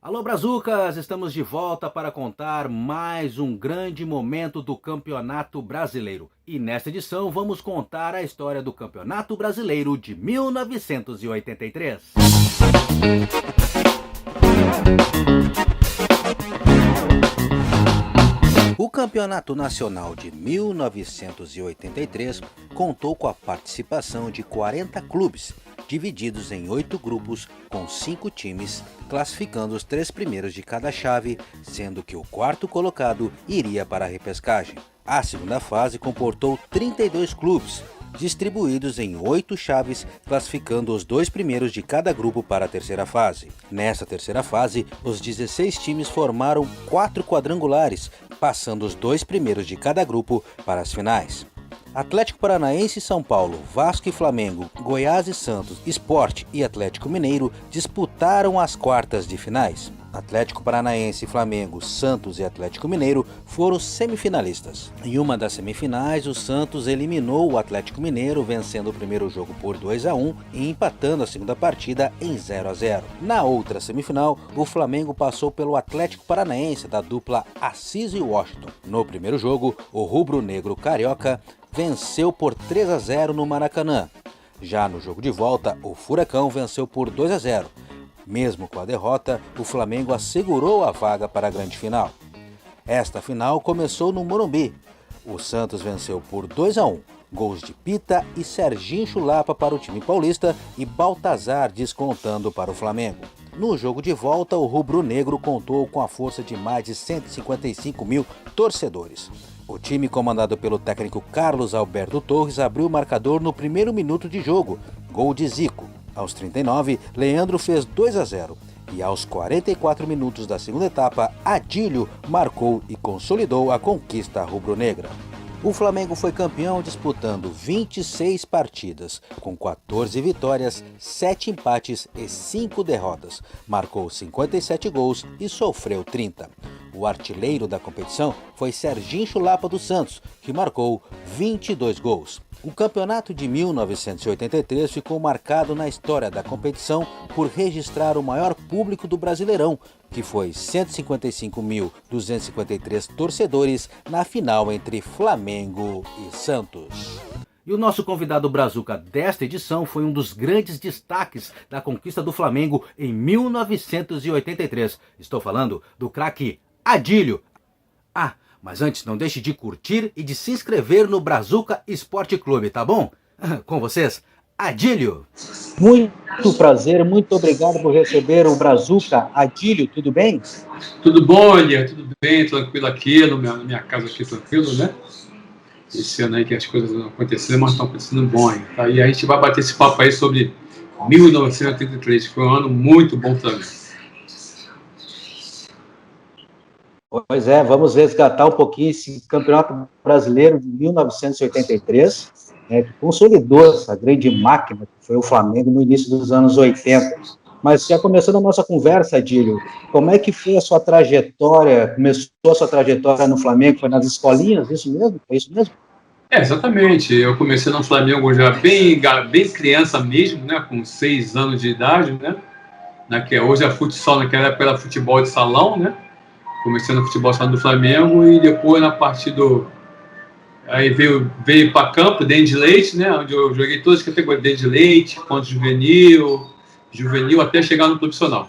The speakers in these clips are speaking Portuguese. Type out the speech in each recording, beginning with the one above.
Alô, Brazucas! Estamos de volta para contar mais um grande momento do Campeonato Brasileiro. E nesta edição vamos contar a história do Campeonato Brasileiro de 1983. O Campeonato Nacional de 1983 contou com a participação de 40 clubes, divididos em 8 grupos com 5 times, classificando os 3 primeiros de cada chave, sendo que o quarto colocado iria para a repescagem. A segunda fase comportou 32 clubes, distribuídos em 8 chaves, classificando os 2 primeiros de cada grupo para a terceira fase. Nessa terceira fase, os 16 times formaram 4 quadrangulares, passando os 2 primeiros de cada grupo para as finais. Atlético Paranaense e São Paulo, Vasco e Flamengo, Goiás e Santos, Sport e Atlético Mineiro disputaram as quartas de finais. Atlético Paranaense, Flamengo, Santos e Atlético Mineiro foram semifinalistas. Em uma das semifinais, o Santos eliminou o Atlético Mineiro, vencendo o primeiro jogo por 2-1 e empatando a segunda partida em 0-0. Na outra semifinal, o Flamengo passou pelo Atlético Paranaense da dupla Assis e Washington. No primeiro jogo, o rubro-negro carioca venceu por 3-0 no Maracanã. Já no jogo de volta, o Furacão venceu por 2-0. Mesmo com a derrota, o Flamengo assegurou a vaga para a grande final. Esta final começou no Morumbi. O Santos venceu por 2-1, gols de Pita e Serginho Chulapa para o time paulista e Baltazar descontando para o Flamengo. No jogo de volta, o rubro-negro contou com a força de mais de 155 mil torcedores. O time comandado pelo técnico Carlos Alberto Torres abriu o marcador no primeiro minuto de jogo, gol de Zico. Aos 39, Leandro fez 2-0 e aos 44 minutos da segunda etapa, Adílio marcou e consolidou a conquista rubro-negra. O Flamengo foi campeão disputando 26 partidas, com 14 vitórias, 7 empates e 5 derrotas. Marcou 57 gols e sofreu 30. O artilheiro da competição foi Serginho Chulapa dos Santos, que marcou 22 gols. O campeonato de 1983 ficou marcado na história da competição por registrar o maior público do Brasileirão, que foi 155.253 torcedores na final entre Flamengo e Santos. E o nosso convidado brazuca desta edição foi um dos grandes destaques da conquista do Flamengo em 1983. Estou falando do craque Adílio. Mas antes, não deixe de curtir e de se inscrever no Brazuca Esporte Clube, tá bom? Com vocês, Adílio. Muito prazer, muito obrigado por receber o Brazuca. Adílio, tudo bem? Tudo bom, Elia? Tudo bem, tranquilo aqui, na minha casa aqui, tranquilo, né? Esse ano aí que as coisas não aconteceram, mas estão acontecendo bom aí, tá? E a gente vai bater esse papo aí sobre 1983, que foi um ano muito bom também. Pois é, vamos resgatar um pouquinho esse Campeonato Brasileiro de 1983, que consolidou essa grande máquina que foi o Flamengo no início dos anos 80. Mas já começando a nossa conversa, Adílio, como é que foi a sua trajetória? Começou a sua trajetória no Flamengo? Foi nas escolinhas, isso mesmo? Foi isso mesmo? Exatamente. Eu comecei no Flamengo já bem criança mesmo, né? Com 6 anos de idade, né? Hoje é futsal, naquela época era futebol de salão, né? Comecei no futebol do Flamengo e depois na parte do... Aí veio para campo, dentro de leite, né? Onde eu joguei todas as categorias, dentro de leite, quanto juvenil, até chegar no profissional.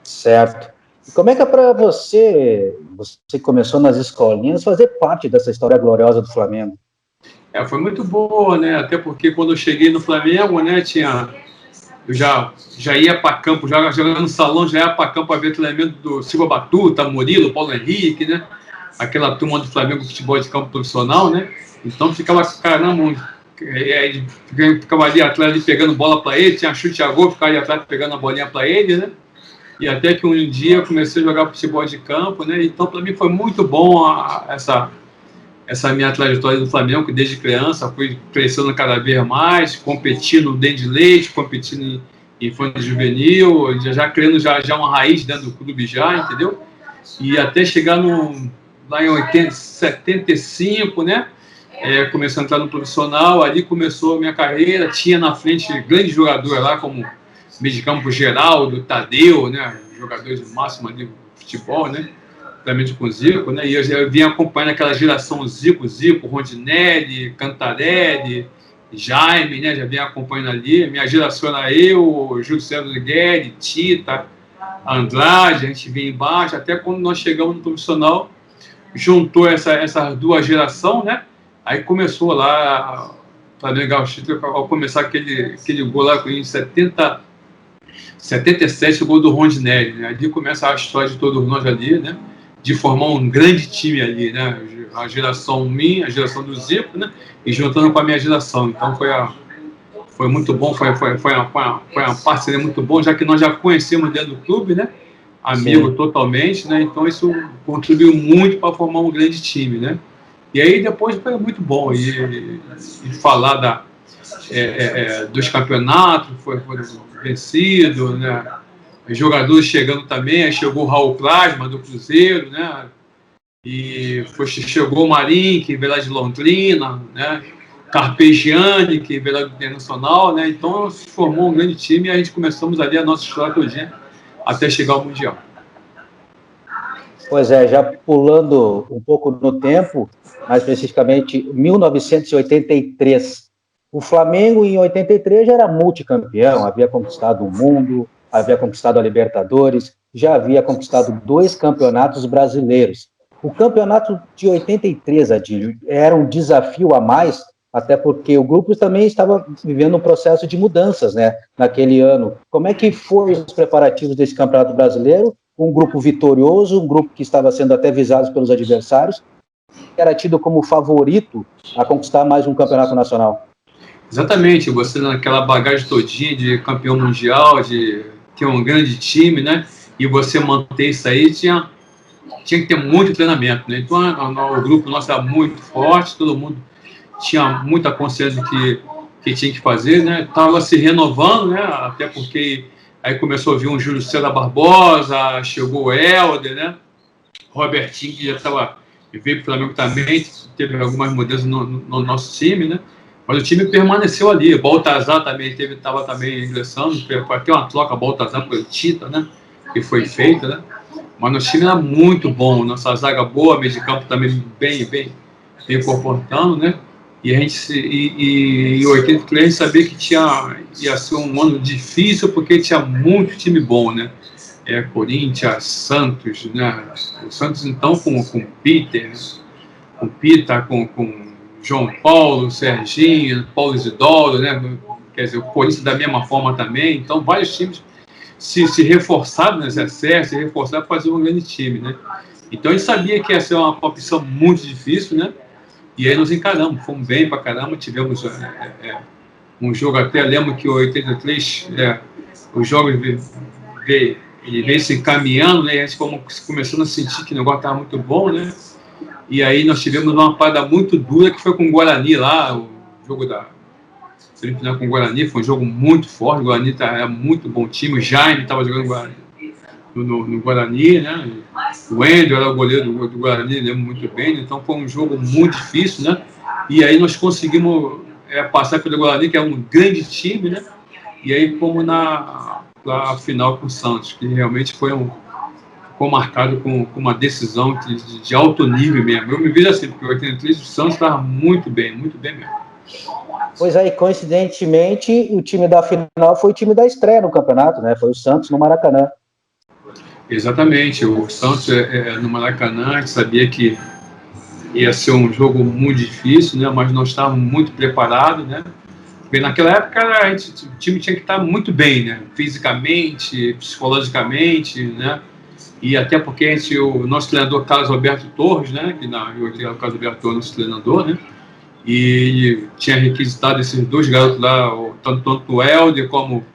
Certo. E como é que é para você começou nas escolinhas, fazer parte dessa história gloriosa do Flamengo? Foi muito boa, né? Até porque quando eu cheguei no Flamengo, né, eu já ia para campo, jogando no salão, já ia para campo para ver treinamento do Silva Batuta, Murilo, Paulo Henrique, né? Aquela turma do Flamengo, futebol de campo profissional, né? Então ficava, caramba, ficava ali atrás ali pegando bola para ele, tinha chute a gol, ficava ali atrás pegando a bolinha para ele, né? E até que um dia eu comecei a jogar futebol de campo, né? Então para mim foi muito bom essa minha trajetória do Flamengo, que desde criança fui crescendo cada vez mais, competindo dentro de leite, competindo em infância juvenil, já criando já uma raiz dentro do clube já, entendeu? E até chegar lá em 75, né? Começou a entrar no profissional, ali começou a minha carreira, tinha na frente grandes jogadores lá, como meio de campo Geraldo, Tadeu, né? jogadores de máximo ali do futebol, né? Principalmente com o Zico, né? E eu já vinha acompanhando aquela geração Zico, Rondinelli, Cantarelli, Jaime, né? Já vinha acompanhando ali. Minha geração era eu, Júlio César Guedes, Tita, Andrade, a gente vinha embaixo. Até quando nós chegamos no profissional, juntou essas duas gerações, né? Aí começou lá para negar o título, ao começar aquele gol lá em 77, o gol do Rondinelli, né? Ali começa a história de todos nós ali, né? De formar um grande time ali, né? A geração minha, a geração do Zico, né? E juntando com a minha geração. Então foi muito bom, foi uma parceria muito bom, já que nós já conhecemos dentro do clube, né? Amigo Sim. Totalmente, né? Então isso contribuiu muito para formar um grande time, né? E aí depois foi muito bom e falar dos campeonatos, foi vencido, né? Os jogadores chegando também, aí chegou o Raul Plasma do Cruzeiro, né? E chegou o Marinho, que veio lá de Londrina, né? Carpegiani, que veio lá do Internacional, né? Então se formou um grande time e a gente começamos ali a nossa história todinha até chegar ao Mundial. Pois é, já pulando um pouco no tempo, mais especificamente 1983. O Flamengo, em 83, já era multicampeão, havia conquistado o mundo, havia conquistado a Libertadores, já havia conquistado 2 campeonatos brasileiros. O campeonato de 83, Adílio, era um desafio a mais, até porque o grupo também estava vivendo um processo de mudanças, né, naquele ano. Como é que foram os preparativos desse campeonato brasileiro? Um grupo vitorioso, um grupo que estava sendo até visado pelos adversários, era tido como favorito a conquistar mais um campeonato nacional. Exatamente, você naquela bagagem todinha de campeão mundial, de ter um grande time, né? E você manter isso aí, tinha que ter muito treinamento, né? Então o grupo nosso era muito forte, todo mundo tinha muita consciência do que tinha que fazer, né? Estava se renovando, né? Até porque aí começou a vir um Júlio César Barbosa, chegou o Helder, né? Robertinho, que já veio para o Flamengo também, teve algumas mudanças no nosso time, né? Mas o time permaneceu ali. Baltazar também estava também ingressando, foi até uma troca Baltazar por Tita, né? Que foi feita, né? Mas nosso time era muito bom, nossa zaga boa, meio de campo também bem comportando, né? E a gente, em 83, a gente sabia que ia ser um ano difícil, porque tinha muito time bom, né? Corinthians, Santos, né? O Santos, então, com Peter, com João Paulo, Serginho, Paulo Isidoro, né? Quer dizer, o Corinthians da mesma forma também. Então, vários times se reforçaram nesse acesso, se reforçaram para fazer um grande time, né? Então, a gente sabia que ia ser uma competição muito difícil, né? E aí nós encaramos, fomos bem pra caramba, tivemos um jogo até, lembro que em 83, os jogos veio se encaminhando, né? E a gente começando a sentir que o negócio estava muito bom, né? E aí nós tivemos uma parada muito dura que foi com o Guarani lá, o jogo da semifinal com o Guarani, foi um jogo muito forte, o Guarani era muito bom time, o Jaime estava jogando no Guarani, né? O Wendel era o goleiro do Guarani, lembro muito bem, né? Então foi um jogo muito difícil, né? E aí nós conseguimos passar pelo Guarani, que é um grande time, né? E aí fomos na final com o Santos, que realmente ficou marcado com uma decisão de alto nível mesmo. Eu me vejo assim, porque o 83 o Santos estava muito bem mesmo. Pois aí, coincidentemente, o time da final foi o time da estreia no campeonato, né? Foi o Santos no Maracanã. Exatamente, o Santos no Maracanã, a gente sabia que ia ser um jogo muito difícil, né? Mas nós estávamos muito preparados, né? Porque naquela época o time tinha que estar muito bem, né? Fisicamente, psicologicamente, né? E até porque o nosso treinador Carlos Alberto Torres, né? Que o Carlos Alberto Torres, nosso treinador, né? E tinha requisitado esses 2 garotos lá, tanto o Helder como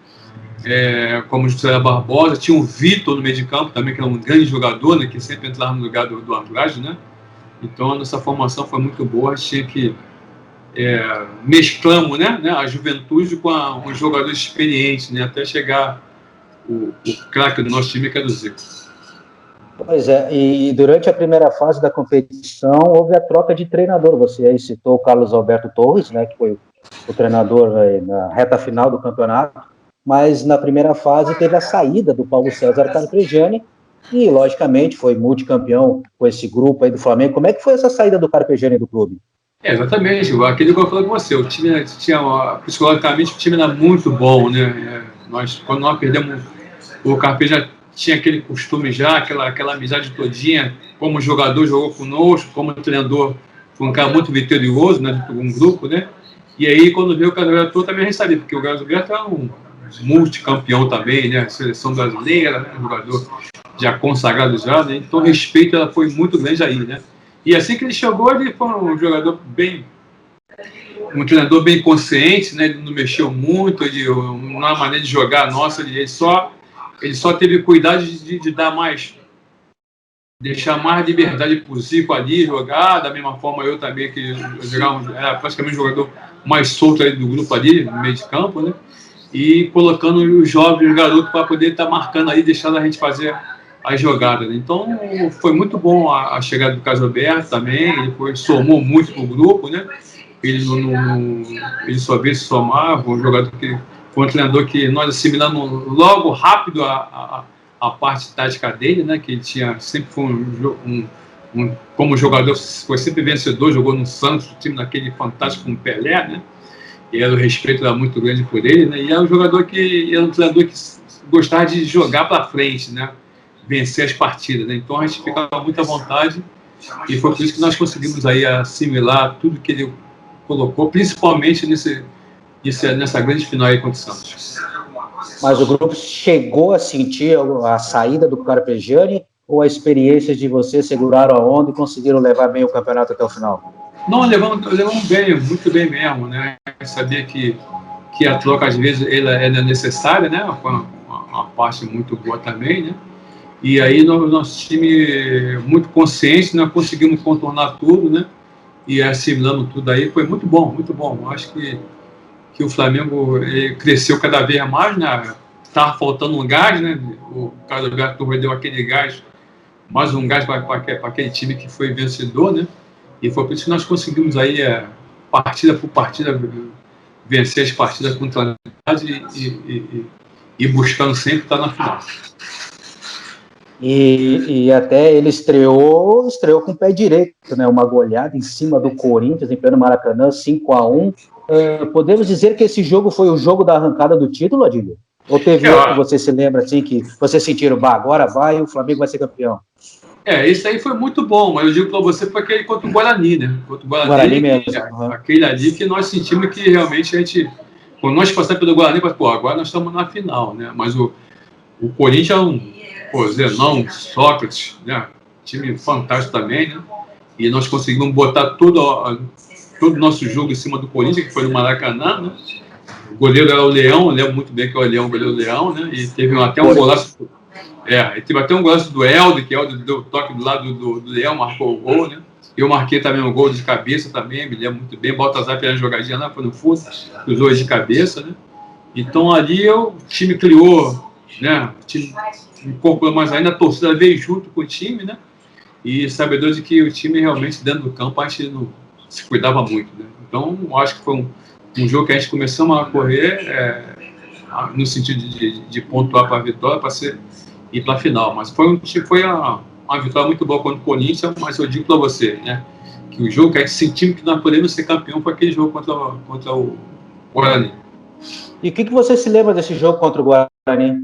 o José Barbosa. Tinha o Vitor no meio de campo também, que era um grande jogador, né? Que sempre entrava no lugar do Andrade, né? Então a nossa formação foi muito boa, a gente tinha que mesclamos, né, a juventude com os jogadores experientes, né, até chegar o craque do nosso time, que é do Zico. Pois é, e durante a primeira fase da competição houve a troca de treinador. Você aí citou o Carlos Alberto Torres, né, que foi o treinador na reta final do campeonato, mas na primeira fase teve a saída do Paulo César Carpegiani, e logicamente foi multicampeão com esse grupo aí do Flamengo. Como é que foi essa saída do Carpegiani do clube? Exatamente, aquele que eu falei com você, o time tinha, psicologicamente, o time era muito bom, né? Quando nós perdemos, o Carpe já tinha aquele costume já, aquela amizade todinha, como jogador jogou conosco, como treinador, foi um cara muito vitorioso, né, de um grupo, né? E aí, quando veio o Carlos Alberto, também a gente sabia, porque o Carlos Alberto é um multicampeão também, né? Seleção brasileira, né? Jogador já consagrado já, né? Então o respeito ela foi muito grande aí, né? E assim que ele chegou, ele foi um jogador um treinador bem consciente, né? Ele não mexeu muito, na maneira de jogar nossa, ele só teve cuidado de dar mais, deixar mais liberdade para o Zico ali jogar, da mesma forma eu também, que era praticamente um jogador mais solto ali do grupo ali, no meio de campo, né? E colocando os jovens, os garotos, para poder estar marcando aí, deixando a gente fazer as jogadas, né? Então foi muito bom a chegada do Carlos Alberto também, ele somou muito para o grupo, né? Ele só veio se somar, um jogador que foi um treinador que nós assimilamos logo rápido a parte tática dele, né? Que ele sempre foi como jogador, foi sempre vencedor, jogou no Santos, time naquele fantástico com o Pelé, né? E o respeito era muito grande por ele, né? E era um treinador que gostava de jogar para frente, né? Vencer as partidas, né? Então a gente ficava muito à vontade e foi por isso que nós conseguimos aí assimilar tudo que ele colocou, principalmente nessa grande final aí contra o Santos. Mas o grupo chegou a sentir a saída do Carpegiani ou a experiência de vocês seguraram a onda e conseguiram levar bem o campeonato até o final? Não, levamos bem, muito bem mesmo, né? Eu sabia que a troca às vezes ela é necessária, né? Uma parte muito boa também, né? E aí nosso time muito consciente, né? Conseguimos contornar tudo, né? E assimilando tudo aí, foi muito bom, muito bom. Eu acho que o Flamengo cresceu cada vez mais, né? Estava faltando um gás, né? O Carlos Alberto deu aquele gás, mais um gás para aquele time que foi vencedor, né? E foi por isso que nós conseguimos aí, partida por partida, vencer as partidas com tranquilidade e buscando sempre estar na final. E até ele estreou com o pé direito, né? Uma goleada em cima do Corinthians, em pleno Maracanã, 5-1. Podemos dizer que esse jogo foi o jogo da arrancada do título, Adílio? Ou teve outro que você se lembra, assim, que vocês sentiram, agora vai, o Flamengo vai ser campeão? Esse aí foi muito bom, mas eu digo para você, foi aquele contra o Guarani, né? Contra o Guarani mesmo. Aquele ali que nós sentimos que realmente a gente, quando nós passamos pelo Guarani, agora nós estamos na final, né? Mas o Corinthians Zenão, Sócrates, né? Time fantástico também, né? E nós conseguimos botar todo o nosso jogo em cima do Corinthians, que foi no Maracanã, né? O goleiro era o Leão, eu lembro muito bem que é o goleiro Leão, né? E teve até um golaço. Teve até um golaço do Helder, que o Helder deu toque do lado do Leão, marcou o gol, né? Eu marquei também um gol de cabeça também, me lembro muito bem. Baltazar fez uma jogadinha lá, foi no fundo, cruzou de cabeça, né? Então ali o time criou, né? O time incorporou, mas ainda a torcida veio junto com o time, né? E sabedor de que o time realmente dentro do campo a gente não se cuidava muito, né? Então acho que foi um jogo que a gente começamos a correr no sentido de pontuar para a vitória, para ir para a final. Mas foi uma vitória muito boa contra o Corinthians, mas eu digo para você, né? Que o jogo que a gente sentiu que nós podemos ser campeão foi aquele jogo contra o Guarani. E o que você se lembra desse jogo contra o Guarani?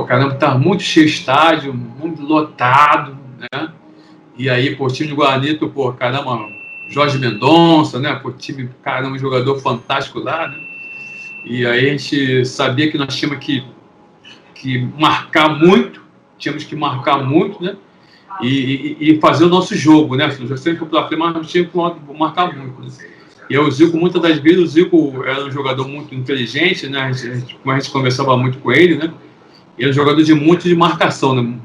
Caramba, tá muito cheio o estádio, muito lotado, né? E aí, o time do Guarani, caramba, Jorge Mendonça, né? Time, caramba, um jogador fantástico lá, né? E aí a gente sabia que nós tínhamos que marcar muito, né? E fazer o nosso jogo, né? Eu sempre fui para frente, mas nós tínhamos que marcar muito, né? E o Zico, muitas das vezes, o Zico era um jogador muito inteligente, né? A gente conversava muito com ele, né? E era um jogador de marcação, né?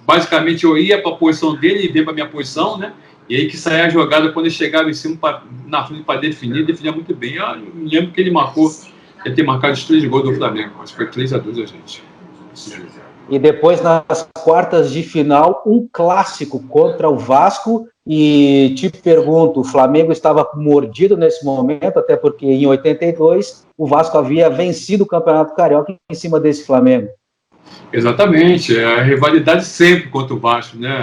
Basicamente, eu ia para a posição dele e vinha para a minha posição, né? E aí que saía a jogada, quando ele chegava em cima, na frente para definia muito bem. Eu me lembro que ele ter marcado os 3 gols do Flamengo. Acho que foi 3-2 a gente. E depois, nas quartas de final, um clássico contra o Vasco. E te pergunto, o Flamengo estava mordido nesse momento, até porque em 82 o Vasco havia vencido o Campeonato Carioca em cima desse Flamengo. Exatamente, a rivalidade sempre contra o Vasco, né?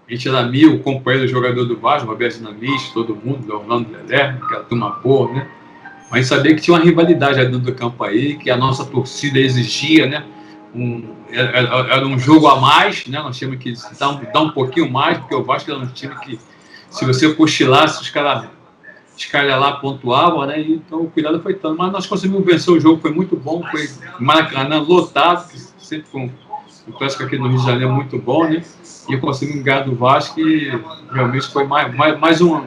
A gente era amigo, companheiro do jogador do Vasco, Roberto Dinamite, todo mundo, Orlando Lelé, aquela turma boa, né? Mas a gente sabia que tinha uma rivalidade dentro do campo aí, que a nossa torcida exigia, né? Era um jogo a mais, né? Nós tínhamos que dar um pouquinho mais, porque o Vasco era um time que, se você cochilasse, os caras lá pontuavam, né? Então o cuidado foi tanto. Mas nós conseguimos vencer o jogo, foi muito bom, foi Maracanã lotado, que sempre foi um clássico aqui no Rio de Janeiro muito bom, né? E conseguimos ganhar do Vasco, e realmente foi mais um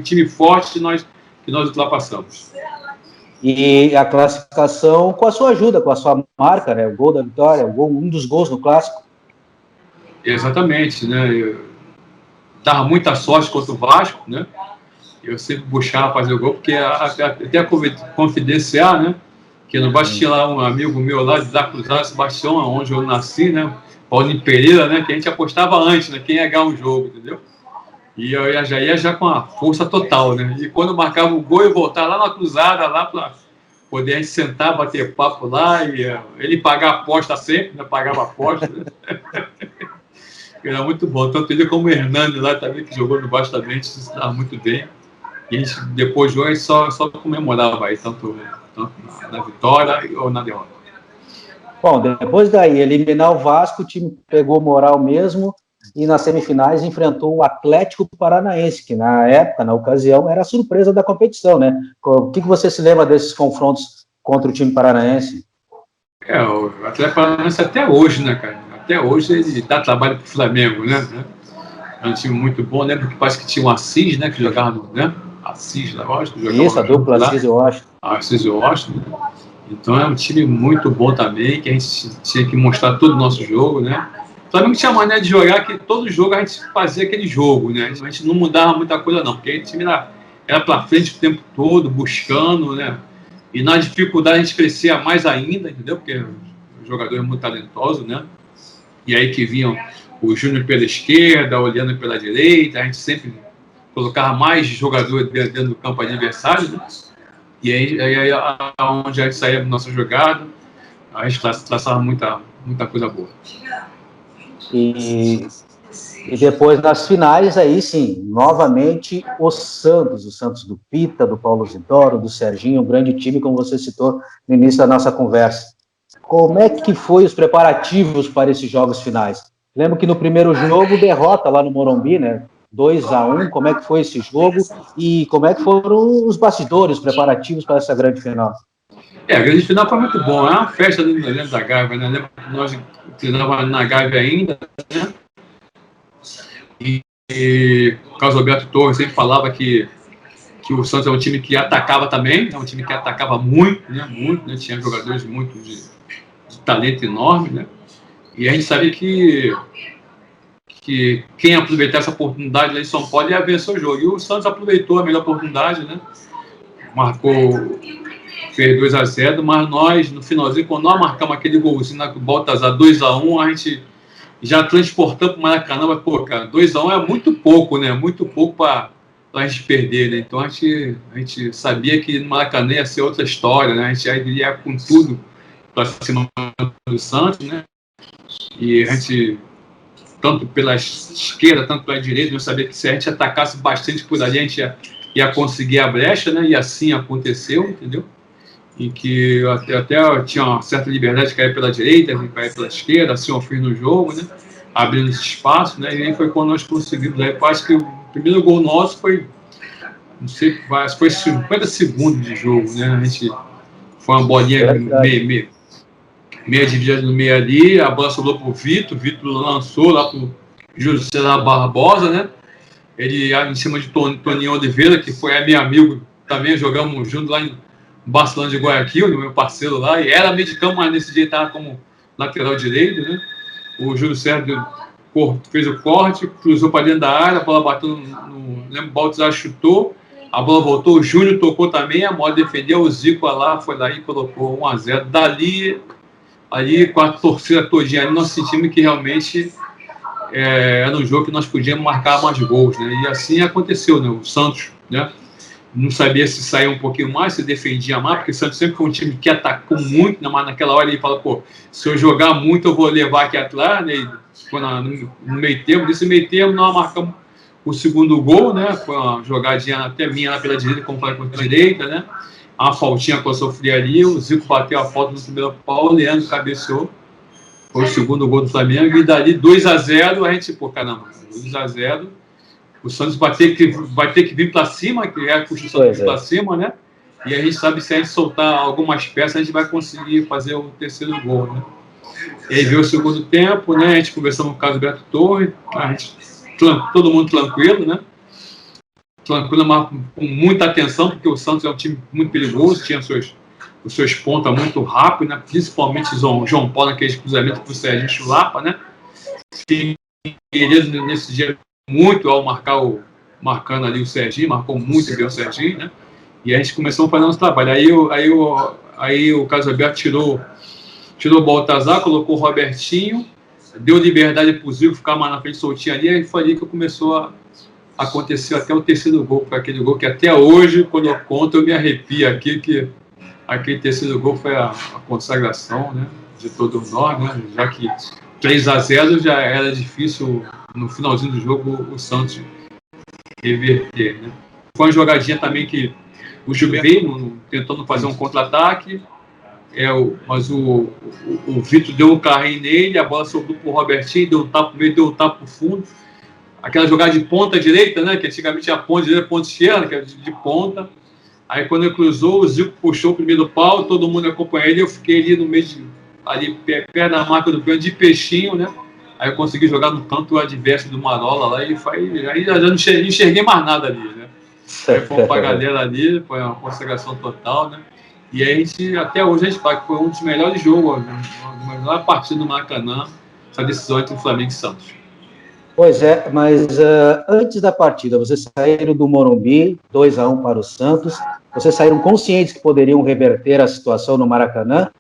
time forte que nós ultrapassamos. E a classificação com a sua ajuda, com a sua marca, né? O gol da vitória, um dos gols no clássico. Exatamente, né? Eu dava muita sorte contra o Vasco, né? Eu sempre buscava fazer o gol, porque até a confidenciar, né? Que no Vasco tinha lá um amigo meu lá de da Cruzada, Sebastião, onde eu nasci, né? Paulinho Pereira, né? Que a gente apostava antes, né? Quem ia ganhar um jogo, entendeu? E eu já ia com a força total, né? E quando marcava o gol, eu voltava lá na Cruzada, lá para poder a gente sentar, bater papo lá, e ele pagar a aposta sempre, né? Pagava a aposta, né? Era muito bom. Tanto ele como o Hernani lá também, que jogou no Vasco também, a gente se dava muito bem. E a gente, depois do jogo, a gente só comemorava aí, tanto na vitória ou na derrota. Bom, depois daí, eliminar o Vasco, o time pegou moral mesmo, e nas semifinais enfrentou o Atlético Paranaense, que na época, na ocasião, era a surpresa da competição, né? O que você se lembra desses confrontos contra o time paranaense? O Atlético Paranaense até hoje, né, cara? Até hoje ele dá trabalho pro Flamengo, né? É um time muito bom. Lembro que parece que tinha um Assis, né? Que jogava no, né? Assis, lógico. Isso, a dupla Assis e Washington. Assis e Washington. Então é um time muito bom também, que a gente tinha que mostrar todo o nosso jogo, né? O Flamengo tinha maneira de jogar que todo jogo a gente fazia aquele jogo, né? A gente não mudava muita coisa não, porque o time era para frente o tempo todo, buscando, né? E na dificuldade a gente crescia mais ainda, entendeu? Porque o jogador é muito talentoso, né? E aí que vinham o Júnior pela esquerda, olhando pela direita, a gente sempre colocava mais jogadores dentro do campo adversário, né? E aí onde a gente saía da nossa jogada, a gente traçava muita coisa boa. E depois, nas finais, aí sim, novamente, o Santos do Pita, do Paulo Zidoro, do Serginho, um grande time, como você citou no início da nossa conversa. Como é que foi os preparativos para esses jogos finais? Lembro que no primeiro jogo, derrota lá no Morumbi, né? 2-1, como é que foi esse jogo e como é que foram os bastidores preparativos para essa grande final? A grande final foi muito bom, é uma festa dentro da Gávea, né? Lembro que nós treinávamos na Gávea ainda, né? E o Carlos Alberto Torres sempre falava que o Santos é um time que atacava também, é um time que atacava muito, né? Muito, né? Tinha jogadores muito de talento enorme, né? E a gente sabia que quem aproveitar essa oportunidade lá em São Paulo ia vencer o jogo. E o Santos aproveitou a melhor oportunidade, né? Fez 2-0, mas nós, no finalzinho, quando nós marcamos aquele golzinho na Baltazar 2-1, a gente já transportamos para o Maracanã, mas, pô, cara, 2-1 é muito pouco, né? Muito pouco para a gente perder, né? Então a gente sabia que no Maracanã ia ser outra história, né? A gente ia com tudo para cima do Santos, né? E a gente, tanto pela esquerda, tanto pela direita, eu sabia que se a gente atacasse bastante por ali, a gente ia conseguir a brecha, né? E assim aconteceu, entendeu? Em que até tinha uma certa liberdade de cair pela direita, de cair pela esquerda, assim eu fiz no jogo, né? Abrindo esse espaço, né? E aí foi quando nós conseguimos. Aí quase que o primeiro gol nosso foi, não sei, foi 50 segundos de jogo, né? A gente foi uma bolinha meia dividida no meio ali, a bola sobrou pro Vitor lançou lá pro Júlio César Barbosa, né? Ele em cima de Toninho Oliveira, que foi meu amigo também, jogamos junto lá em Barcelona de Guayaquil, meu parceiro lá, e era meio de campo, mas nesse dia estava como lateral direito, né? O Júlio César fez o corte, cruzou para dentro da área, a bola bateu lembro, o Baltazar chutou, a bola voltou, o Júnior tocou também, a bola defendeu, o Zico lá, foi lá e colocou 1-0. Dali ali com a torcida todinha, ali nós sentimos que realmente era um jogo que nós podíamos marcar mais gols, né? E assim aconteceu, né? O Santos, né? Não sabia se saía um pouquinho mais, se defendia mais, porque o Santos sempre foi um time que atacou muito, né? Mas naquela hora ele fala, pô, se eu jogar muito eu vou levar aqui atrás, né? E foi no meio termo, nesse meio termo nós marcamos o segundo gol, né? Foi uma jogadinha até minha lá pela direita, como falei com a direita, né? Uma faltinha que eu sofri ali, o Zico bateu a falta no primeiro pau, o Leandro cabeceou, foi o segundo gol do Flamengo, e dali 2-0, a gente, pô, caramba, 2-0, o Santos vai ter que vir para cima, que é a construção de vir para cima, né? E a gente sabe que se a gente soltar algumas peças, a gente vai conseguir fazer o terceiro gol, né? E aí veio o segundo tempo, né? A gente conversou com o Carlos Alberto Torres, todo mundo tranquilo, né? Tranquilo, mas com muita atenção, porque o Santos é um time muito perigoso, tinha os seus pontas muito rápidos, né? Principalmente o João Paulo, naqueles cruzamentos para o Serginho Chulapa, né? Figueiredo nesse dia muito ao marcando ali o Serginho, marcou muito bem o Serginho, né? E a gente começou a fazer nosso trabalho. Aí o Carlos Alberto tirou o Baltazar, colocou o Robertinho, deu liberdade para o Zico ficar mais na frente soltinho ali, e foi ali que começou a acontecer até o terceiro gol, foi aquele gol que até hoje, quando eu conto, eu me arrepio aqui, que aquele terceiro gol foi a consagração, né, de todos nós, né, já que 3-0 já era difícil no finalzinho do jogo o Santos reverter, né. Foi uma jogadinha também que o Gilberto tentando fazer um contra-ataque, mas o Vitor deu um carrinho nele, a bola sobrou pro Robertinho, deu um tapa pro meio, deu um tapa pro fundo. Aquela jogada de ponta direita, né? Que antigamente tinha ponta direita, ponta esquerda, que era de ponta. Aí quando ele cruzou, o Zico puxou o primeiro pau, todo mundo acompanhou ele, eu fiquei ali no meio ali perto da marca do pênalti, de peixinho, né? Aí eu consegui jogar no canto adverso do Marola lá e aí já não enxerguei mais nada ali, né? Aí fomos pra galera ali, foi uma consagração total, né? E aí até hoje a gente fala que foi um dos melhores jogos, uma melhor partida do Maracanã, essa decisão entre o Flamengo e Santos. Pois é, mas antes da partida, vocês saíram do Morumbi, 2-1 para o Santos, vocês saíram conscientes que poderiam reverter a situação no Maracanã,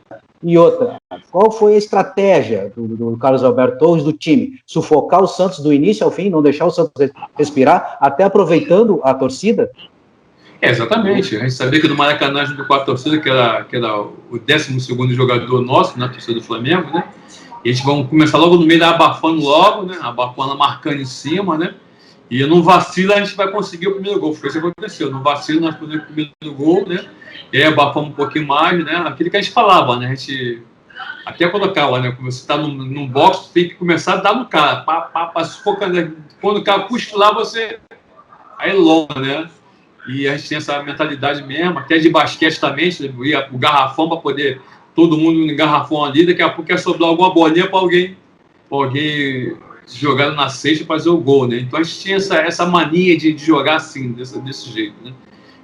e outra, qual foi a estratégia do Carlos Alberto Torres, do time? Sufocar o Santos do início ao fim, não deixar o Santos respirar, até aproveitando a torcida? Exatamente, a gente sabia que no Maracanã, junto com a torcida, que era o 12º jogador nosso, na torcida do Flamengo, né? E a gente vai começar logo no meio, abafando logo, né? Abafando, marcando em cima, né? E no vacilo a gente vai conseguir o primeiro gol. Foi isso que aconteceu. No vacilo nós conseguimos o primeiro gol, né? E aí abafamos um pouquinho mais, né? Aquilo que a gente falava, né? A gente até colocava, né? Quando você está num box, tem que começar a dar no cara. Sufocando. Quando o cara cochilar, você... Aí longa, né? E a gente tem essa mentalidade mesmo. Até de basquete também, ia o garrafão para poder... Todo mundo no garrafão ali, daqui a pouco ia sobrar alguma bolinha para alguém jogar na cesta e fazer o gol, né? Então a gente tinha essa mania de jogar assim, desse jeito, né?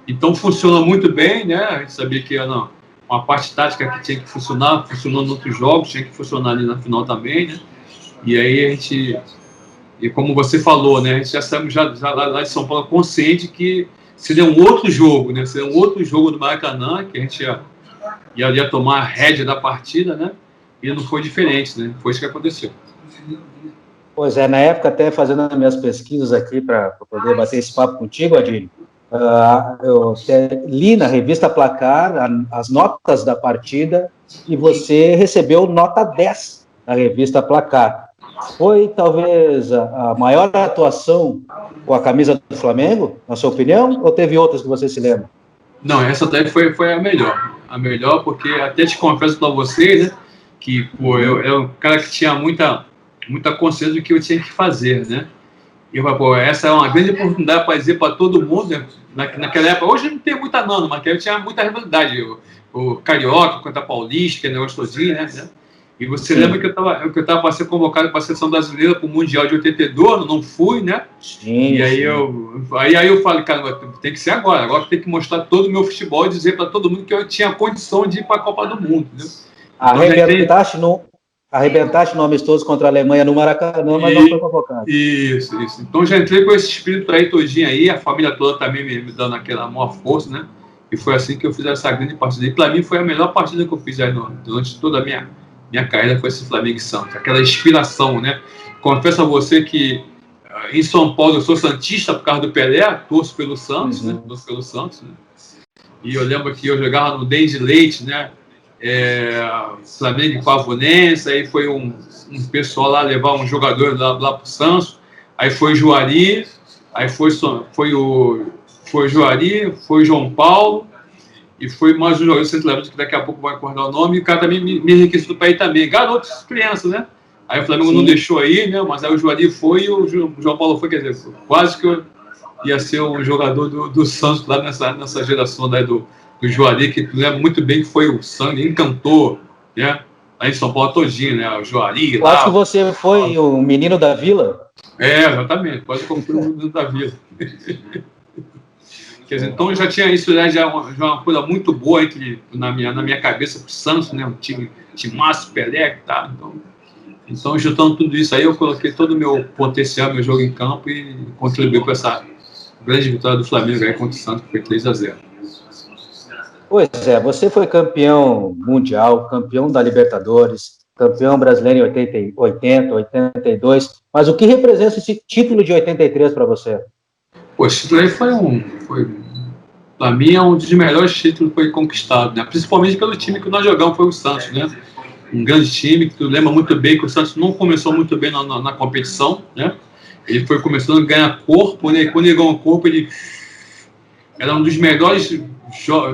Então funcionou muito bem, né? A gente sabia que era uma parte tática que tinha que funcionar, funcionou nos outros jogos, tinha que funcionar ali na final também, né? E aí e como você falou, né? A gente já saímos já lá de São Paulo consciente que seria um outro jogo, né? Seria um outro jogo do Maracanã, que a gente ia tomar a rédea da partida, né? E não foi diferente, né? Foi isso que aconteceu. Pois é, na época, até fazendo as minhas pesquisas aqui para poder bater esse papo contigo, Adílio, eu li na revista Placar as notas da partida e você recebeu nota 10 na revista Placar. Foi, talvez, a maior atuação com a camisa do Flamengo, na sua opinião, ou teve outras que você se lembra? Não, essa daí foi a melhor. A melhor, porque até te confesso para vocês, né, que pô, eu era um cara que tinha muita consciência do que eu tinha que fazer, né? E eu falei, pô, essa é uma grande oportunidade para dizer para todo mundo, né? Naquela época, hoje não tem muita mas naquela eu tinha muita rivalidade. O Carioca contra a Paulista, que é negócio todinho, né? E você lembra que eu estava para ser convocado para a seleção brasileira para o Mundial de 82, não fui, né? Sim, e aí eu falei, cara, tem que ser agora tem que mostrar todo o meu futebol e dizer para todo mundo que eu tinha condição de ir para a Copa do Mundo, entendeu? Então, arrebentaste no amistoso contra a Alemanha no Maracanã, mas não foi convocado. Isso. Então já entrei com esse espírito aí todinho aí, a família toda também me dando aquela maior força, né? E foi assim que eu fiz essa grande partida. E para mim foi a melhor partida que eu fiz aí durante toda a minha minha carreira foi esse Flamengo e Santos, aquela inspiração, né? Confesso a você que em São Paulo eu sou santista por causa do Pelé, torço pelo Santos, né? Torço pelo Santos, né? E eu lembro que eu jogava no Dente Leite, né? Flamengo e Pavonense, aí foi um pessoal lá levar um jogador lá pro Santos, aí foi Juari, aí foi Juari, foi João Paulo, e foi mais um jogador centroavante que daqui a pouco vai acordar o nome, e o cara também me enriqueceu para ir também, garotos, crianças, né? Aí o Flamengo não deixou aí, né? Mas aí o Juari foi e o João Paulo foi, quer dizer, quase que eu ia ser um jogador do Santos lá nessa geração daí do Juari, que lembra muito bem que foi o sangue, encantou, né? Aí em São Paulo todinho, né? O Juari lá. Quase que você foi o menino da Vila. Exatamente, quase como foi o menino da Vila. Quer dizer, então já tinha isso, né, já uma coisa muito boa na minha cabeça pro Santos, né? Um time massa, Pelé, tá? Então, juntando tudo isso aí, eu coloquei todo o meu potencial, meu jogo em campo e contribuí com essa grande vitória do Flamengo aí contra o Santos, que foi 3-0. Pois é, você foi campeão mundial, campeão da Libertadores, campeão brasileiro em 80, 82, mas o que representa esse título de 83 para você? Pô, esse título aí para mim, é um dos melhores títulos que foi conquistado, né? Principalmente pelo time que nós jogamos, foi o Santos, né? Um grande time, que tu lembra muito bem que o Santos não começou muito bem na competição, né? Ele foi começando a ganhar corpo, né? E quando ele ganhou corpo, ele era um dos melhores,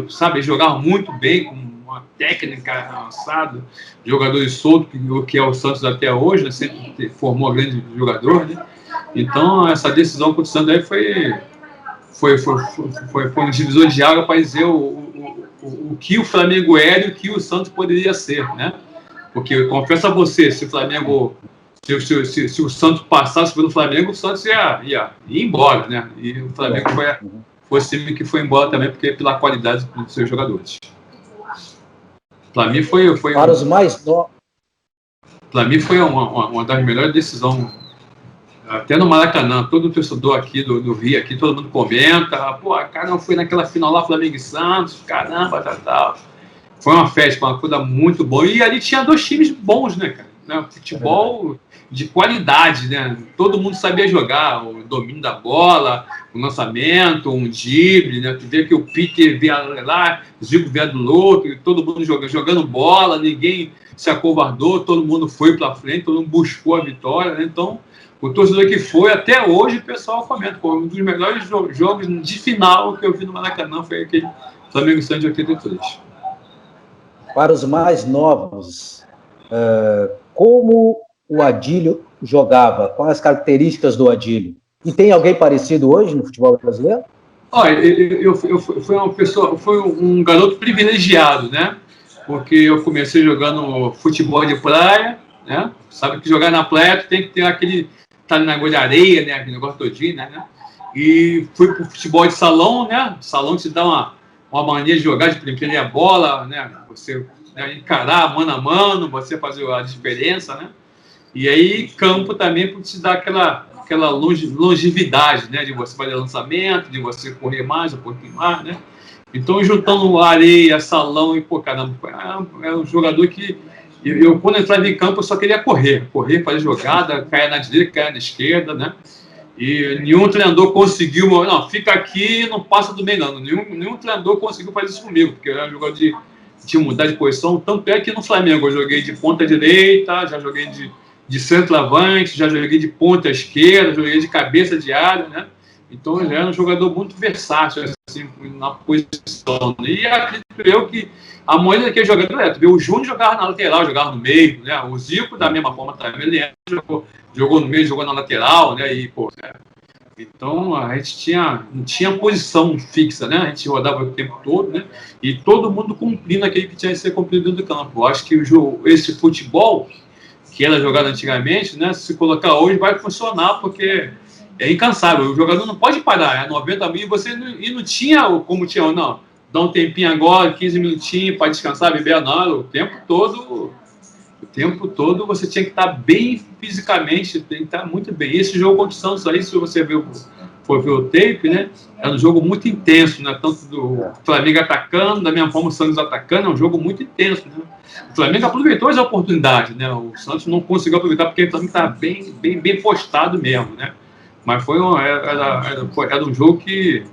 sabe? Ele jogava muito bem, com uma técnica avançada, jogadores soltos, que é o Santos até hoje, né? Sempre formou um grande jogador, né? Então, essa decisão contra o Santos aí foi um divisor de água para dizer o que o Flamengo era e o que o Santos poderia ser, né? Porque eu confesso a você, se o Flamengo, se o Santos passasse pelo Flamengo, o Santos ia embora, né? E o Flamengo foi o time que foi embora também, porque pela qualidade dos seus jogadores. Para mim para os mais novos. Para mim foi uma das melhores decisões. Até no Maracanã, todo torcedor aqui do Rio, aqui, todo mundo comenta, pô, cara, não foi naquela final lá, Flamengo e Santos, caramba, tal. Foi uma festa, uma coisa muito boa. E ali tinha dois times bons, né, cara? Futebol de qualidade, né? Todo mundo sabia jogar, o domínio da bola, o lançamento, um drible, né? Tu vê que o Peter via lá, o Zico via do outro, e todo mundo jogando bola, ninguém se acovardou, todo mundo foi pra frente, todo mundo buscou a vitória, né? Então, o torcedor que foi, até hoje, o pessoal comenta, pô, um dos melhores jogos de final que eu vi no Maracanã foi aquele Flamengo e Santos de 83. Para os mais novos, como o Adílio jogava? Quais as características do Adílio? E tem alguém parecido hoje no futebol brasileiro? Olha, eu fui um garoto privilegiado, né? Porque eu comecei jogando futebol de praia, né? Sabe que jogar na praia tu tem que ter aquele tá na água de areia, né? Aquele negócio todinho, né? E fui pro futebol de salão, né? Salão te dá uma maneira de jogar, de prender a bola, né? Você encarar mano a mano, você fazer a diferença, né? E aí campo também para te dar aquela longevidade, né? De você fazer lançamento, de você correr mais, um pouquinho mais, né? Então, juntando areia, salão e, pô, caramba, é um jogador que eu quando entrava em campo, eu só queria correr, fazer jogada, cair na direita, cair na esquerda, né? E nenhum treinador conseguiu, não, fica aqui, não passa do meio, não. Nenhum treinador conseguiu fazer isso comigo, porque eu era um jogador de mudar de posição. Tanto é que no Flamengo eu joguei de ponta direita, já joguei de centroavante, já joguei de ponta esquerda, joguei de cabeça de área, né? Então eu já era um jogador muito versátil, assim, na posição. E acredito eu que a maioria daqueles jogadores, o Júnior jogava na lateral, jogava no meio, né? O Zico, da mesma forma, também, ele jogou no meio, jogou na lateral, né? E, pô, então a gente não tinha posição fixa, né? A gente rodava o tempo todo, né? E todo mundo cumprindo aquele que tinha que ser cumprido dentro do campo. Eu acho que esse futebol que era jogado antigamente, né? Se colocar hoje vai funcionar, porque é incansável. O jogador não pode parar, 90 mil e não tinha como tinha, não. Dá um tempinho agora, 15 minutinhos para descansar, beber, não. O tempo todo você tinha que estar bem fisicamente, tem que estar muito bem. Esse jogo contra o Santos aí, se você ver for ver o tape, né? É um jogo muito intenso, né? Tanto do Flamengo atacando, da mesma forma o Santos atacando, é um jogo muito intenso, né? O Flamengo aproveitou as oportunidades, né? O Santos não conseguiu aproveitar porque o Flamengo estava bem postado mesmo, né? Mas era um jogo que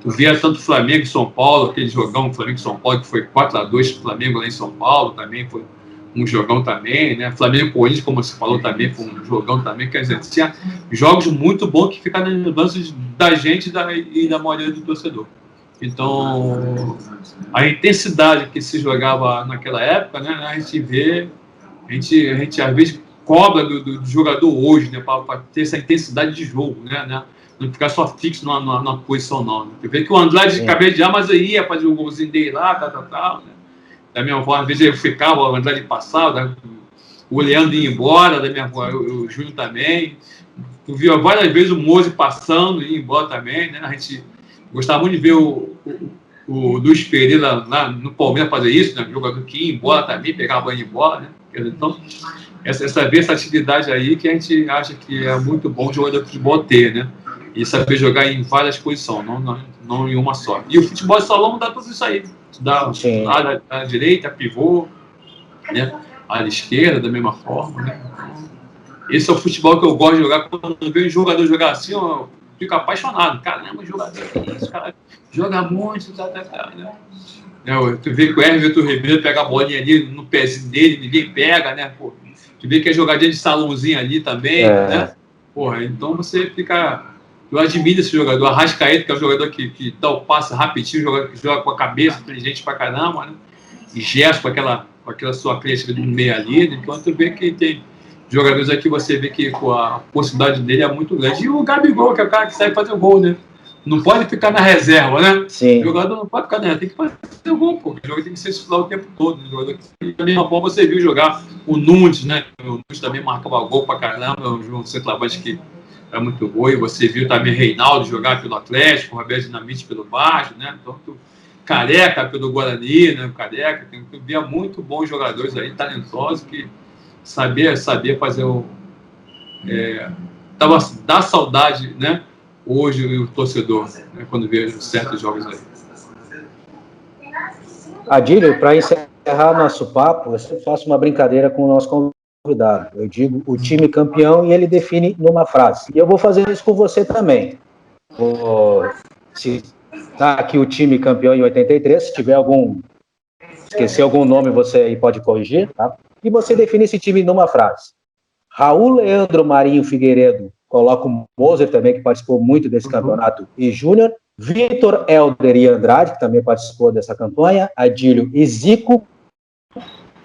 tu via tanto Flamengo e São Paulo, aquele jogão Flamengo e São Paulo, que foi 4-2 pro Flamengo lá em São Paulo, também foi um jogão também, né? Flamengo e Corinthians, como você falou, também foi um jogão também, quer dizer, tinha jogos muito bons que ficaram nas lembranças da gente e da maioria do torcedor. Então, a intensidade que se jogava naquela época, né? A gente vê, a gente às vezes cobra do jogador hoje, né? Para ter essa intensidade de jogo, né? Não ficar só fixo numa posição, não. Né? Você vê que o Andrade cabeceava, mas aí ia fazer o golzinho dele lá, tal, né? Da mesma forma, às vezes eu ficava, o Andrade passava, o Leandro ia embora, da mesma forma, o Júnior também. Tu via várias vezes o Moze passando e ia embora também, né? A gente gostava muito de ver o Luiz Pereira lá no Palmeiras fazer isso, né? O jogador que ia embora também, pegava a bola e ia embora, né? Então, essa versatilidade aí que a gente acha que é muito bom o jogador de futebol ter, né? E saber jogar em várias posições, não em uma só. E o futebol de salão dá tudo isso aí. Dá a direita, pivô, né? A esquerda, da mesma forma, né? Esse é o futebol que eu gosto de jogar. Quando eu vejo um jogador jogar assim, eu fico apaixonado. Caramba, jogador, esse cara joga muito, né? Tu vê que o Everton Ribeiro pega a bolinha ali no pezinho dele, ninguém pega, né? Pô, tu vê que é jogadinha de salãozinho ali também, né? Porra, então você fica... Eu admiro esse jogador. Arrascaeta, que é um jogador que dá o passe rapidinho, joga com a cabeça, inteligente pra caramba, né? E Gerson com aquela sua criativa de meia ali. Né? Então tu vê que tem jogadores aqui, você vê que a possibilidade dele é muito grande. E o Gabigol, que é o cara que sai fazer o gol, né? Não pode ficar na reserva, né? Sim. O jogador não pode ficar na reserva, tem que fazer o gol, pô. O jogador tem que ser titular o tempo todo. Né? O jogador que, da mesma forma, você viu jogar o Nunes, né? O Nunes também marcava gol pra caramba, um centroavante que é muito bom. E você viu também Reinaldo jogar pelo Atlético, o Roberto Dinamite pelo Vasco, né? Então, Careca pelo Guarani, né? Careca, tu via muito bons jogadores aí, talentosos, que sabia fazer dá saudade, né? Hoje o torcedor, né, quando vê certos jogos aí. Adílio, para encerrar nosso papo, eu sempre faço uma brincadeira com o nosso convidado. Eu digo o time campeão e ele define numa frase. E eu vou fazer isso com você também. Se está aqui o time campeão em 83, se tiver esquecer algum nome, você aí pode corrigir, tá? E você define esse time numa frase. Raul Leandro Marinho Figueiredo, coloca o Moser também, que participou muito desse campeonato, e Júnior. Vitor, Helder e Andrade, que também participou dessa campanha. Adílio e Zico.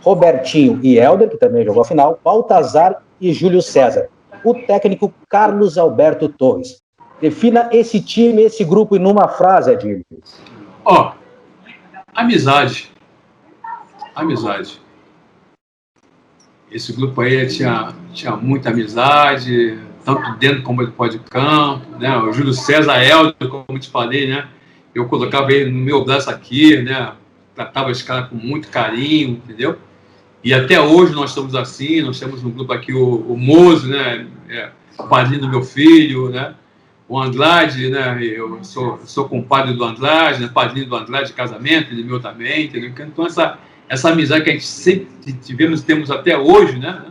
Robertinho e Helder, que também jogou a final. Baltazar e Júlio César. O técnico Carlos Alberto Torres. Defina esse time, esse grupo em uma frase, Adílio. Amizade. Esse grupo aí tinha muita amizade, tanto dentro como fora de campo, né? O Júlio César Helder, como eu te falei, né? Eu colocava ele no meu braço aqui, né? Tratava esse cara com muito carinho, entendeu? E até hoje nós estamos assim, nós temos um grupo aqui, o Mozo, né? Padrinho do meu filho, né? O Andrade, né? Eu sou compadre do Andrade, né? Padrinho do Andrade de casamento, ele meu também, entendeu? Então essa amizade que a gente sempre temos até hoje, né?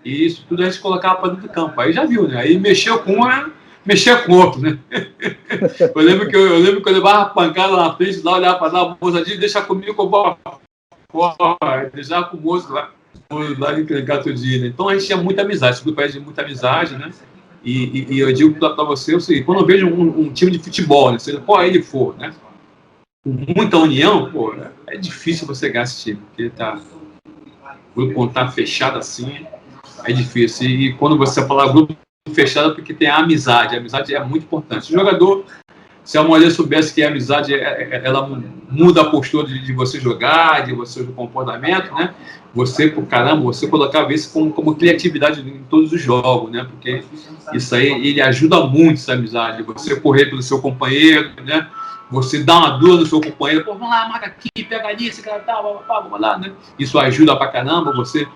E isso tudo a gente colocava para dentro do campo. Aí já viu, né? Aí mexeu com um, mexia com outro, né? Eu lembro que eu levava a pancada na frente, lá olhava para lá, o moço ali, deixa comigo que eu vou deixava com o moço lá entregar todo dia, né? Então a gente tinha muita amizade, esse grupo aí tinha muita amizade, né? E eu digo para você o seguinte, quando eu vejo um time de futebol, né? Seja qual ele for, né? Com muita união, pô, é difícil você ganhar esse time, porque o grupo quando tá fechado assim, é difícil. E quando você fala grupo fechado, é porque tem a amizade é muito importante. O jogador, se a mulher soubesse que a amizade, ela muda a postura de você jogar, de você o comportamento, né? Você colocava isso como criatividade em todos os jogos, né? Porque isso aí, ele ajuda muito essa amizade. Você correr pelo seu companheiro, né? Você dá uma dura no seu companheiro, pô, vamos lá, marca aqui, pega ali, esse cara tá, vamos lá, né? Isso ajuda pra caramba, você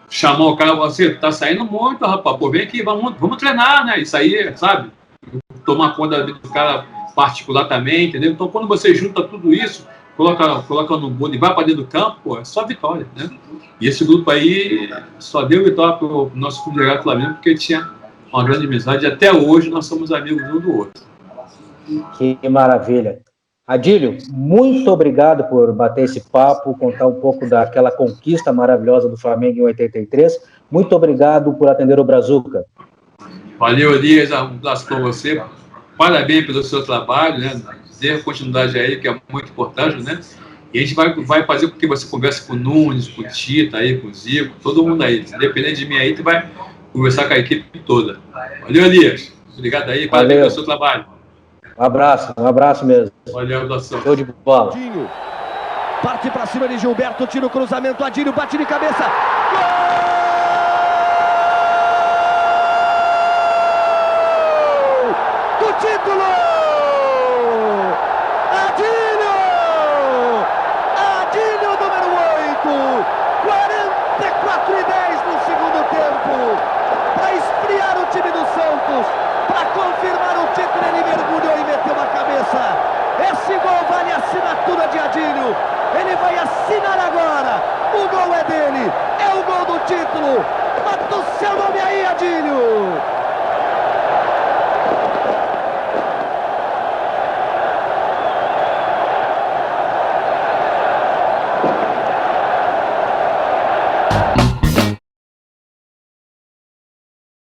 chamar o cara, você tá saindo muito, rapaz, pô, vem aqui, vamos treinar, né? Isso aí, sabe? tomar conta da vida do cara particular também, entendeu? Então, quando você junta tudo isso, coloca no bolo e vai para dentro do campo, pô, é só vitória, né? E esse grupo aí só deu vitória para o nosso clube delegado Flamengo, porque tinha uma grande amizade, e até hoje nós somos amigos um do outro. Que maravilha. Adílio, muito obrigado por bater esse papo, contar um pouco daquela conquista maravilhosa do Flamengo em 83. Muito obrigado por atender o Brazuca. Valeu, Elias, um abraço para você. Parabéns pelo seu trabalho, né? Dê continuidade aí, que é muito importante, né? E a gente vai fazer com que você converse com o Nunes, com o Tita, aí, com o Zico, todo mundo aí. Independente de mim aí, tu vai conversar com a equipe toda. Valeu, Elias. Obrigado aí, parabéns pelo seu trabalho. Um abraço mesmo. Valeu, abração. Show de bola. Parte para cima de Gilberto, tira o cruzamento, Adílio bate de cabeça. Gol!